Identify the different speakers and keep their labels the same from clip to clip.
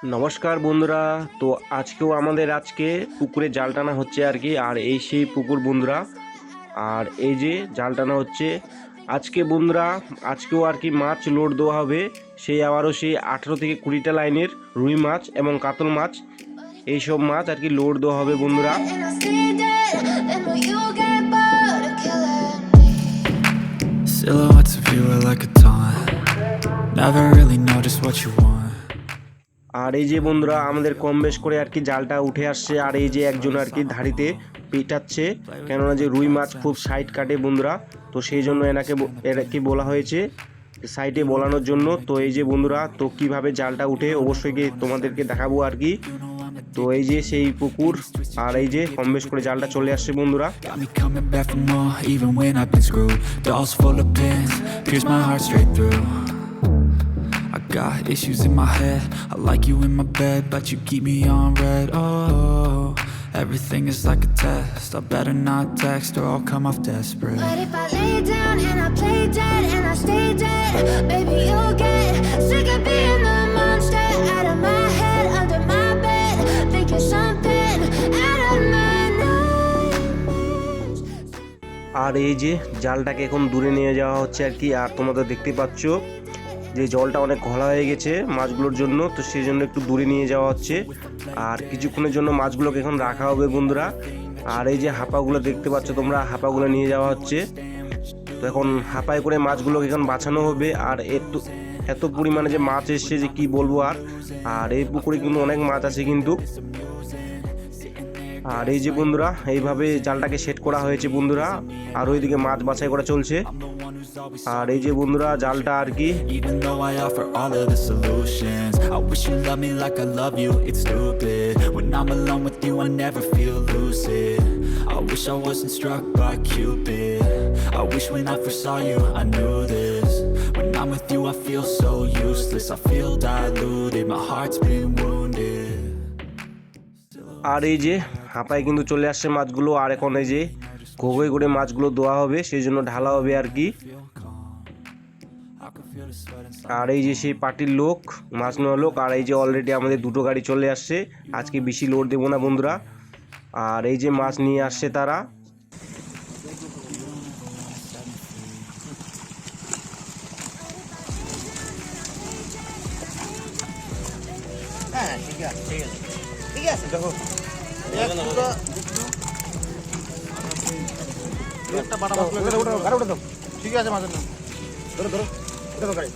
Speaker 1: নমস্কার বন্ধুরা। তো আজকেও আমাদের পুকুরে জাল টানা হচ্ছে আর কি। আর এই সেই পুকুর বন্ধুরা। আর এই যে জাল টানা হচ্ছে আজকে বন্ধুরা। আজকেও আর কি মাছ লোড দেওয়া হবে। আবারও সেই 18 থেকে 20টা লাইনের রুই মাছ এবং কাতল মাছ, এইসব মাছ আর কি লোড দেওয়া হবে বন্ধুরা। আর এই যে বন্ধুরা আমাদের কম বেশ করে আর কি জালটা উঠে আসছে। আর এই যে একজন আর কি ধাড়িতে পেটাচ্ছে, কেননা যে রুই মাছ খুব সাইড কাটে বন্ধুরা। তো সেই জন্য এনাকে বলা হয়েছে সাইডে বলানোর জন্য। তো এই যে বন্ধুরা, তো কিভাবে জালটা উঠে অবশ্যই তোমাদেরকে দেখাবো আর কি। তো এই যে সেই পুকুর, আর এই যে কম বেশ করে জালটা চলে আসছে বন্ধুরা।
Speaker 2: Got issues in my head. I like you in my bed, but you keep me on red. Oh, everything is like a test. I better not text or I'll come off desperate.
Speaker 3: But if I lay down and I play dead and I stay dead, baby, you'll get sick of being the monster out of my head, under my bed, thinking something out of my nightmares.
Speaker 1: আর এই যে জালটাকে এখন দূরে নিয়ে যাওয়া হচ্ছে আর কি। আর তোমরা দেখতে পাচ্ছ যে জলটা অনেক ঘোলা হয়ে গেছে মাছগুলোর জন্য। তো সেই জন্য একটু দূরে নিয়ে যাওয়া হচ্ছে। আর কিছুক্ষণের জন্য মাছগুলোকে এখন রাখা হবে বন্ধুরা। আর এই যে হাঁপাগুলো দেখতে পাচ্ছ তোমরা, হাঁপাগুলো নিয়ে যাওয়া হচ্ছে। তো এখন হাঁপায় করে মাছগুলোকে এখন বাঁচানো হবে। আর এত পরিমাণে যে মাছ এসছে যে কি বলবো। আর এই পুকুরে কিন্তু অনেক মাছ আছে কিন্তু। আর এই যে বন্ধুরা এইভাবে জালটাকে সেট করা হয়েছে বন্ধুরা। আর ওইদিকে মাছ বাছাই করা চলছে। আর এই যে বন্ধুরা জালটা আর কি।
Speaker 2: Even though I offer all of the solutions, I wish you loved me like I love you. It's stupid. When I'm alone with you, I never feel lucid. I wish I wasn't struck by Cupid. I wish when I first saw you, I knew this. When I'm with you, I feel so useless. I feel diluted. My heart's been wounded.
Speaker 1: আর এই যে হাঁপায় কিন্তু চলে আসছে মাছগুলো। আর এখন এই যে ঘোগই করে মাছগুলো ধোয়া হবে, সেই জন্য ঢালা হবে আর কি। আর এই যে সেই পার্টির লোক, মাছ নেওয়া লোক। আর এই যে অলরেডি আমাদের দুটো গাড়ি চলে আসছে। আজকে বেশি লোড দেবো না বন্ধুরা। আর এই যে মাছ নিয়ে আসছে তারা।
Speaker 4: হ্যাঁ ঠিক আছে ঠিক আছে ঠিক আছে। দেখো একটা বাটা মাছ গাড়ি উঠে দাও। ঠিক আছে মাছের নাম ধরো ধরো উঠে দাও গাড়ি।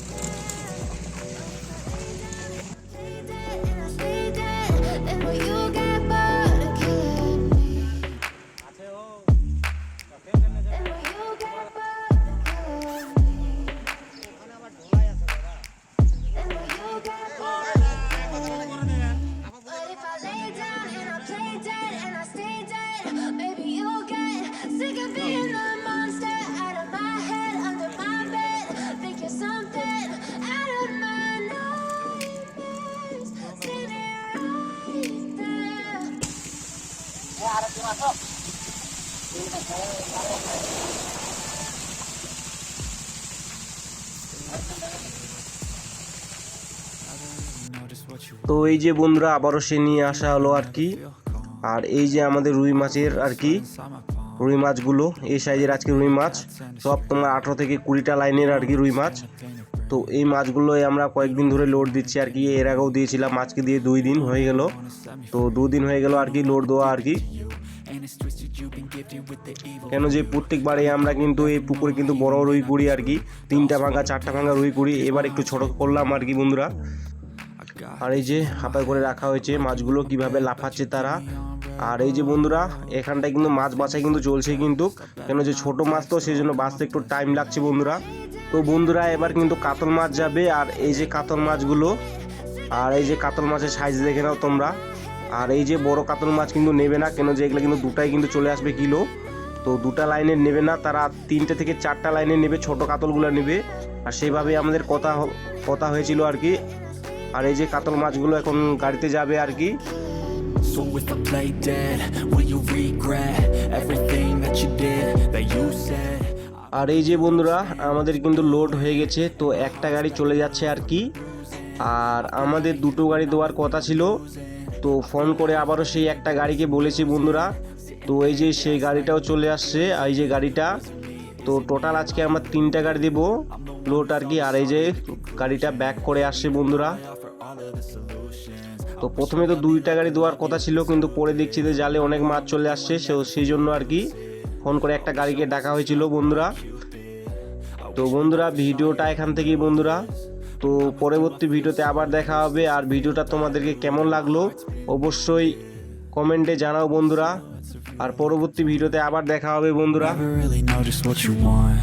Speaker 1: তো এই যে বন্ধুরা আবারও সে নিয়ে আসা হলো আর কি। আর এই যে আমাদের রুই মাছের আর কি, রুই মাছগুলো এই সাইজের আজকে রুই মাছ সব তোমার 18 থেকে 20টা লাইনের আর কি রুই মাছ। তো এই মাছগুলোই আমরা কয়েকদিন ধরে লোড দিচ্ছি আর কি। এর আগেও দিয়েছিলাম, আজকে দিয়ে 2 দিন হয়ে গেল। তো 2 দিন হয়ে গেল আর কি লোড দেওয়া আর কি। কেন যে প্রত্যেকবারে আমরা কিন্তু এই পুকুরে কিন্তু বড় রুই করি আর কি, 3টা ভাঙা 4টা ভাঙা রুই করি। এবার একটু ছোট করলাম আর কি বন্ধুরা। আর এই যে হাঁপায় করে রাখা হয়েছে মাছগুলো, কিভাবে লাফাচ্ছে তারা। আর এই যে বন্ধুরা এখানটায় কিন্তু মাছ বাছাই কিন্তু চলছে কিন্তু, কেন যে ছোট মাছ তো সেই জন্য বাছতে একটু টাইম লাগছে বন্ধুরা। তো বন্ধুরা এবার কিন্তু কাতল মাছ যাবে। আর এই যে কাতল মাছগুলো, আর এই যে কাতল মাছের সাইজ দেখে নাও তোমরা। আর এই যে বড় কাতল মাছ কিন্তু নেবে না, কেন যে এগুলো কিন্তু দুটাই কিন্তু চলে আসবে কিলো। তো 2টা লাইনের নেবে না তারা, 3টে থেকে 4টা লাইনে নেবে, ছোট কাতলগুলো নেবে। আর সেইভাবে আমাদের কথা হয়েছিল আর কি। আর এই যে কাতল মাছগুলো এখন গাড়িতে যাবে আর কি।
Speaker 2: So if I play dead, will you regret everything that you did, that you said?
Speaker 1: আর এই যে বন্ধুরা আমাদের কিন্তু লোড হয়ে গেছে। তো একটা গাড়ি চলে যাচ্ছে আর কি। আর আমাদের দুটো গাড়ি দেওয়ার কথা ছিল, তো ফোন করে আবারও সেই একটা গাড়িকে বলেছি বন্ধুরা। তো এই যে সেই গাড়িটাও চলে আসছে, এই যে গাড়িটা। তো টোটাল আজকে আমরা 3টা গাড়ি দেবো লোড আর কি। আর এই যে গাড়িটা ব্যাক করে আসছে বন্ধুরা। তো প্রথমে তো 2টা গাড়ি দেওয়ার কথা ছিল, কিন্তু পরে দেখছি যে জালে অনেক মাছ চলে আসছে, সেই জন্য আর কি ফোন করে একটা গাড়িকে ডাকা হয়েছিল বন্ধুরা। তো বন্ধুরা ভিডিওটা এখান থেকেই বন্ধুরা। তো পরবর্তী ভিডিওতে আবার দেখা হবে। আর ভিডিওটা তোমাদেরকে কেমন লাগলো অবশ্যই কমেন্টে জানাও বন্ধুরা। আর পরবর্তী ভিডিওতে আবার দেখা হবে বন্ধুরা।
Speaker 2: Never really know just what you want.